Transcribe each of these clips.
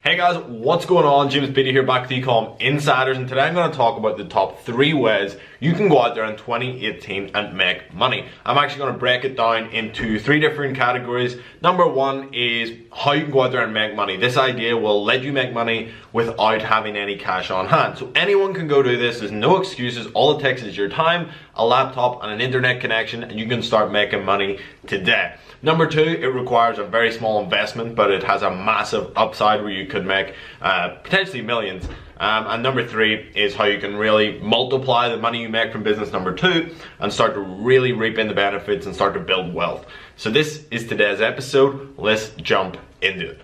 Hey guys, what's going on? James Beattie here, back with Ecom Insiders, and today I'm going to talk about the top 3 ways you can go out there in 2018 and make money. I'm actually going to break it down into 3 different categories. Number 1 is how you can go out there and make money. This idea will let you make money without having any cash on hand. So anyone can go do this. There's no excuses. All it takes is your time, a laptop, and an internet connection, and you can start making money today. Number 2, it requires a very small investment, but it has a massive upside where you could make potentially millions. And number 3 is how you can really multiply the money you make from business number 2 and start to really reap in the benefits and start to build wealth. So this is today's episode. Let's jump into it.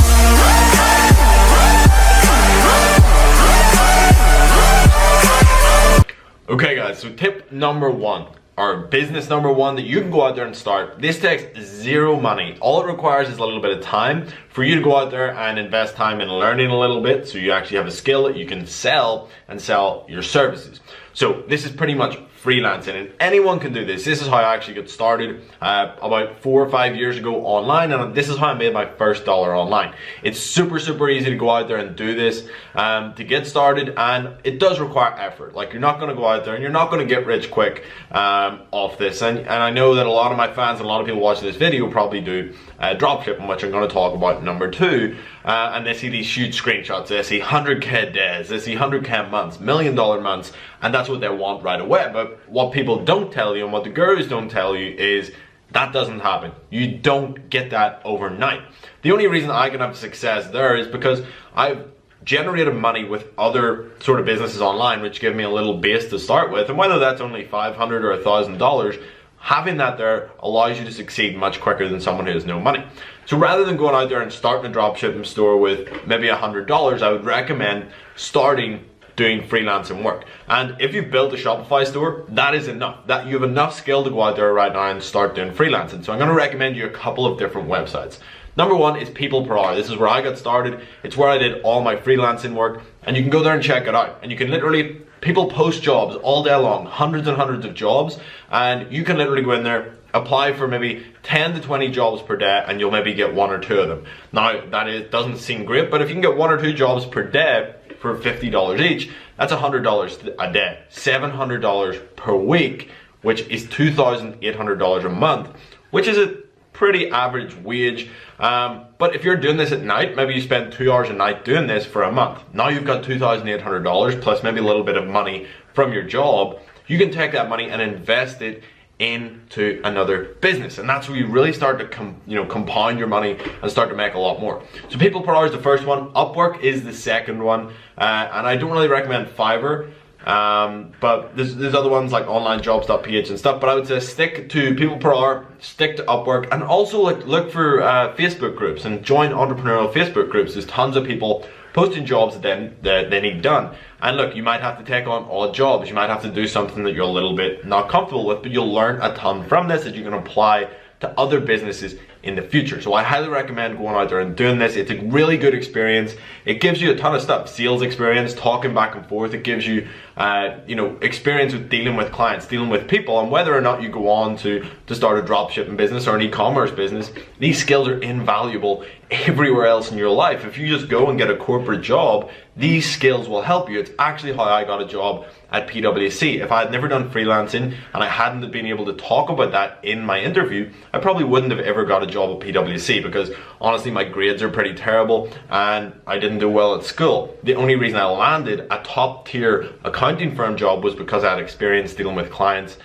Okay guys, so tip number 1. Or business number 1 that you can go out there and start. This takes 0 money. All it requires is a little bit of time for you to go out there and invest time in learning a little bit, so you actually have a skill that you can sell and sell your services. So this is pretty much freelancing, and anyone can do this. This is how I actually got started about 4 or 5 years ago online, and this is how I made my first dollar online. It's super easy to go out there and do this to get started, and it does require effort. Like, you're not going to go out there and you're not going to get rich quick off this, and I know that a lot of my fans and a lot of people watching this video probably do dropshipping, which I'm going to talk about number 2, and they see these huge screenshots. They see 100k days, they see 100k months, $1 million months, and that's what they want right away. But what people don't tell you and what the gurus don't tell you is that doesn't happen. You don't get that overnight. The only reason I can have success there is because I've generated money with other sort of businesses online, which give me a little base to start with, and whether that's only $500 or $1,000, having that there allows you to succeed much quicker than someone who has no money. So rather than going out there and starting a dropshipping store with maybe $100, I would recommend starting doing freelancing work. And if you've built a Shopify store, that is enough. That you have enough skill to go out there right now and start doing freelancing. So I'm going to recommend you a couple of different websites. Number 1 is People Per Hour. This is where I got started. It's where I did all my freelancing work, and you can go there and check it out. And you can literally, people post jobs all day long, hundreds and hundreds of jobs, and you can literally go in there, apply for maybe 10 to 20 jobs per day, and you'll maybe get 1 or 2 of them. Now, that doesn't seem great, but if you can get 1 or 2 jobs per day for $50 each, that's $100 a day, $700 per week, which is $2,800 a month, which is a pretty average wage. But if you're doing this at night, maybe you spend 2 hours a night doing this for a month. Now you've got $2,800 plus maybe a little bit of money from your job. You can take that money and invest it into another business, and that's where you really start to compound your money and start to make a lot more. So People Per Hour is the first one. Upwork is the second one, and I don't really recommend Fiverr, but there's other ones like onlinejobs.ph and stuff, but I would say stick to People Per Hour, stick to Upwork, and also look for Facebook groups and join entrepreneurial Facebook groups. There's tons of people posting jobs that they need done. And look, you might have to take on odd jobs. You might have to do something that you're a little bit not comfortable with, but you'll learn a ton from this that you can apply to other businesses in the future. So I highly recommend going out there and doing this. It's a really good experience. It gives you a ton of stuff, sales experience, talking back and forth. It gives you experience with dealing with clients, dealing with people, and whether or not you go on to start a dropshipping business or an e-commerce business, these skills are invaluable everywhere else in your life. If you just go and get a corporate job, these skills will help you. It's actually how I got a job at PwC. If I had never done freelancing and I hadn't been able to talk about that in my interview, I probably wouldn't have ever got a job at PwC, because honestly my grades are pretty terrible and I didn't do well at school. The only reason I landed a top tier accounting firm job was because I had experience dealing with clients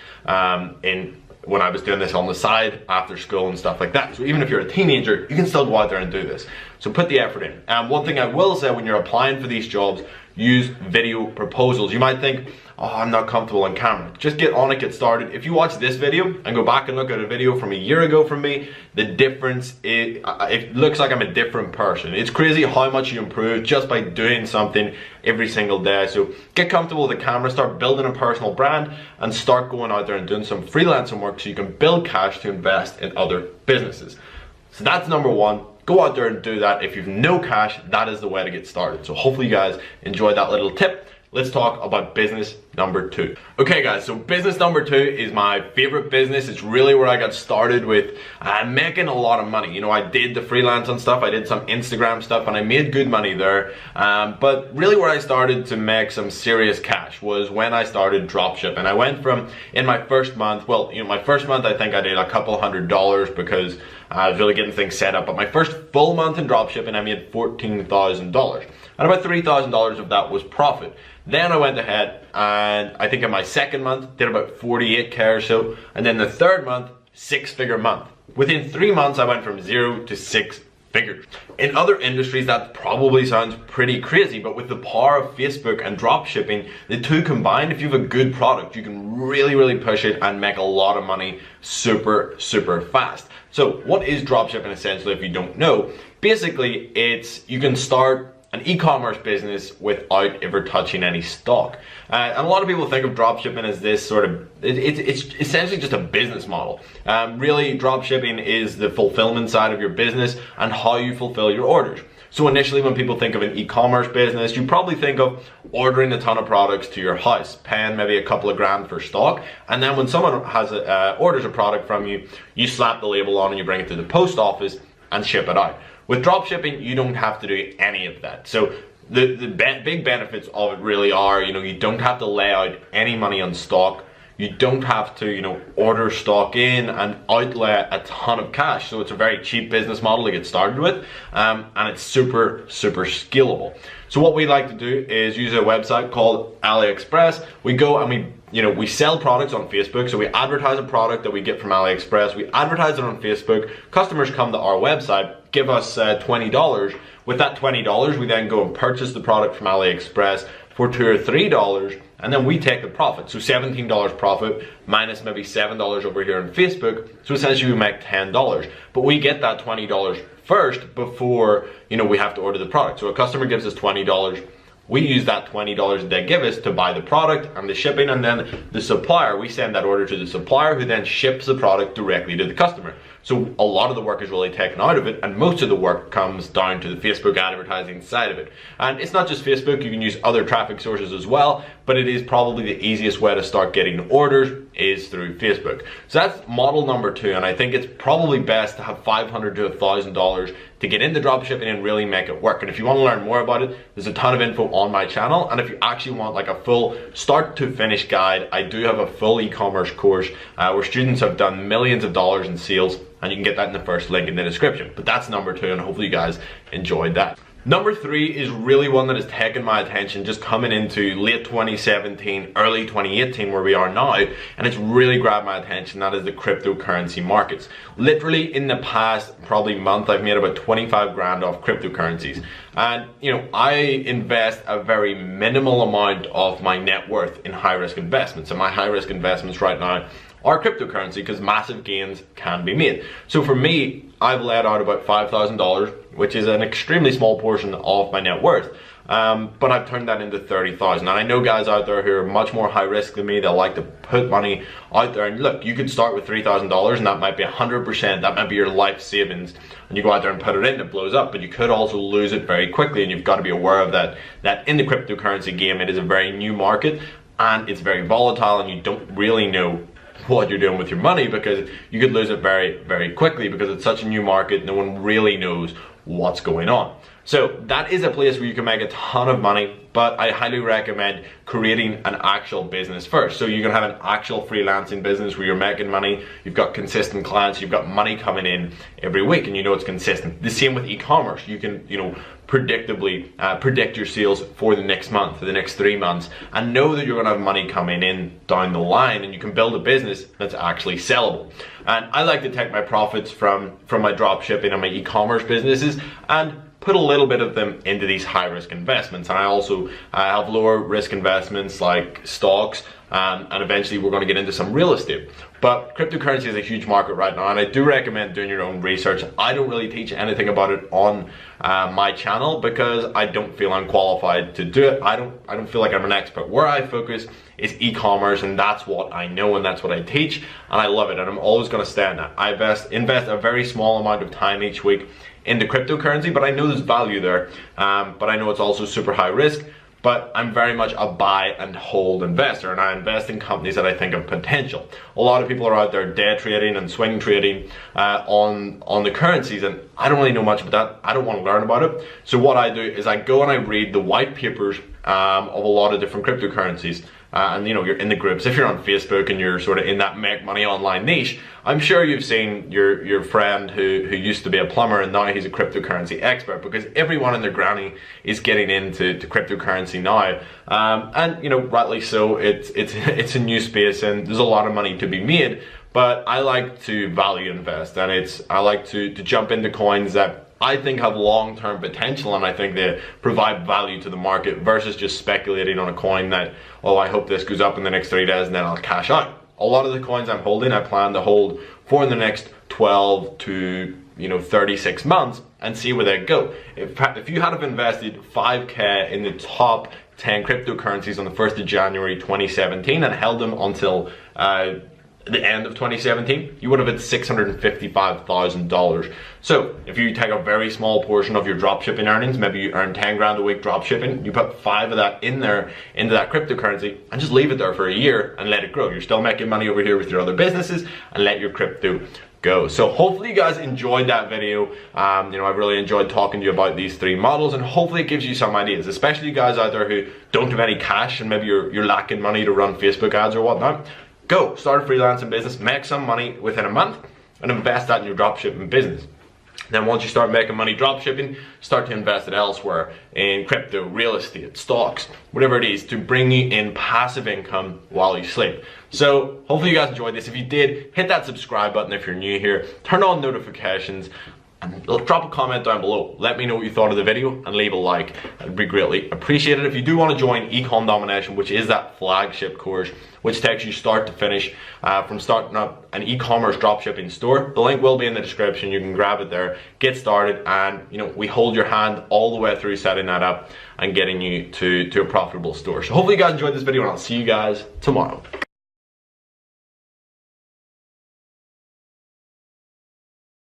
when I was doing this on the side after school and stuff like that. So even if you're a teenager, you can still go out there and do this. So put the effort in. And one thing I will say, when you're applying for these jobs, use video proposals. You might think, oh, I'm not comfortable on camera. Just get on it, get started. If you watch this video and go back and look at a video from a year ago from me, the difference is, it looks like I'm a different person. It's crazy how much you improve just by doing something every single day. So get comfortable with the camera, start building a personal brand, and start going out there and doing some freelancing work so you can build cash to invest in other businesses. So that's number 1. Go out there and do that. If you've no cash, that is the way to get started. So hopefully you guys enjoyed that little tip. let's talk about business number 2. Okay guys, so business number 2 is my favorite business. It's really where I got started with making a lot of money. You know, I did the freelance and stuff, I did some Instagram stuff, and I made good money there. But really where I started to make some serious cash was when I started dropshipping. I went from, in my first month, well, you know, my first month I think I did a couple $100 because I was really getting things set up. But my first full month in dropshipping, I made $14,000. And about $3,000 of that was profit. Then I went ahead and I think in my second month did about 48K or so, and then the third month, 6-figure month. Within 3 months I went from 0 to 6 figures. In other industries that probably sounds pretty crazy, but with the power of Facebook and dropshipping, the two combined, if you have a good product, you can really push it and make a lot of money super fast. So what is dropshipping essentially if you don't know? Basically you can start an e-commerce business without ever touching any stock. And a lot of people think of dropshipping as this sort of, it's essentially just a business model. Really, dropshipping is the fulfillment side of your business and how you fulfill your orders. So initially when people think of an e-commerce business, you probably think of ordering a ton of products to your house, paying maybe a couple of grand for stock, and then when someone has orders a product from you, you slap the label on and you bring it to the post office and ship it out. With dropshipping, you don't have to do any of that. So the big benefits of it really are, you know, you don't have to lay out any money on stock. You don't have to, you know, order stock in and outlay a ton of cash. So it's a very cheap business model to get started with, and it's super scalable. So what we like to do is use a website called AliExpress. We go and we sell products on Facebook. So we advertise a product that we get from AliExpress. We advertise it on Facebook. Customers come to our website, give us $20. With that $20, we then go and purchase the product from AliExpress for $2 or $3, and then we take the profit. So $17 profit minus maybe $7 over here on Facebook. So essentially we make $10, but we get that $20 first before, you know, we have to order the product. So a customer gives us $20. We use that $20 that they give us to buy the product and the shipping, and then the supplier, we send that order to the supplier who then ships the product directly to the customer. So a lot of the work is really taken out of it, and most of the work comes down to the Facebook advertising side of it. And it's not just Facebook, you can use other traffic sources as well, but it is probably the easiest way to start getting orders is through Facebook. So that's model number 2, and I think it's probably best to have $500 to $1,000 to get into dropshipping and really make it work. And if you want to learn more about it, there's a ton of info on my channel. And if you actually want like a full start to finish guide, I do have a full e-commerce course where students have done millions of dollars in sales, and you can get that in the first link in the description. But that's number 2, and hopefully you guys enjoyed that. Number 3 is really one that has taken my attention just coming into late 2017, early 2018 where we are now, and it's really grabbed my attention. That is the cryptocurrency markets. Literally in the past probably month, I've made about 25 grand off cryptocurrencies. And you know, I invest a very minimal amount of my net worth in high risk investments, and my high risk investments right now are cryptocurrency because massive gains can be made. So for me, I've laid out about $5,000, which is an extremely small portion of my net worth. But I've turned that into 30,000. And I know guys out there who are much more high risk than me. They like to put money out there. And look, you could start with $3,000 and that might be 100%. That might be your life savings. And you go out there and put it in, it blows up. But you could also lose it very quickly. And you've got to be aware of that. That in the cryptocurrency game, it is a very new market and it's very volatile, and you don't really know what you're doing with your money because you could lose it very quickly because it's such a new market. No one really knows what's going on. So that is a place where you can make a ton of money, but I highly recommend creating an actual business first. So you can have an actual freelancing business where you're making money, you've got consistent clients, you've got money coming in every week, and you know it's consistent. The same with e-commerce. You can, you know, predictably predict your sales for the next month, for the next 3 months, and know that you're gonna have money coming in down the line, and you can build a business that's actually sellable. And I like to take my profits from my drop shipping and my e-commerce businesses and put a little bit of them into these high risk investments. And I also have lower risk investments like stocks, and eventually we're going to get into some real estate. But cryptocurrency is a huge market right now, and I do recommend doing your own research. I don't really teach anything about it on my channel because I don't feel I'm qualified to do it. I don't feel like I'm an expert. Where I focus is e-commerce, and that's what I know and that's what I teach, and I love it, and I'm always going to stay in that. I invest a very small amount of time each week into cryptocurrency, but I know there's value there, but I know it's also super high risk. but I'm very much a buy and hold investor, and I invest in companies that I think have potential. A lot of people are out there day trading and swing trading on the currencies, and I don't really know much about that. I don't want to learn about it. So what I do is I go and I read the white papers of a lot of different cryptocurrencies. And you know, you're in the groups. If you're on Facebook and you're sort of in that make money online niche, I'm sure you've seen your friend who used to be a plumber and now he's a cryptocurrency expert, because everyone and their granny is getting into cryptocurrency now. And you know, rightly so. It's a new space and there's a lot of money to be made. But I like to value invest, and I like to jump into coins that I think have long-term potential, and I think they provide value to the market, versus just speculating on a coin that, oh, I hope this goes up in the next 3 days and then I'll cash out. A lot of the coins I'm holding, I plan to hold for the next 12 to 36 months and see where they go. If you had invested 5k in the top 10 cryptocurrencies on the 1st of January 2017 and held them until the end of 2017, you would have had $655,000. So if you take a very small portion of your dropshipping earnings, maybe you earn 10 grand a week dropshipping, you put 5 of that in there into that cryptocurrency and just leave it there for a year and let it grow. You're still making money over here with your other businesses, and let your crypto go. So hopefully you guys enjoyed that video. I really enjoyed talking to you about these 3 models, and hopefully it gives you some ideas, especially you guys out there who don't have any cash and maybe you're lacking money to run Facebook ads or whatnot. Go start a freelancing business, make some money within a month, and invest that in your dropshipping business. Then once you start making money dropshipping, start to invest it elsewhere, in crypto, real estate, stocks, whatever it is, to bring you in passive income while you sleep. So hopefully you guys enjoyed this. If you did, hit that subscribe button if you're new here, turn on notifications, and drop a comment down below. Let me know what you thought of the video and leave a like. It'd be greatly appreciated. If you do want to join Ecom Domination, which is that flagship course which takes you start to finish from starting up an e-commerce dropshipping store, the link will be in the description. You can grab it there, get started, and we hold your hand all the way through setting that up and getting you to a profitable store. So hopefully you guys enjoyed this video, and I'll see you guys tomorrow.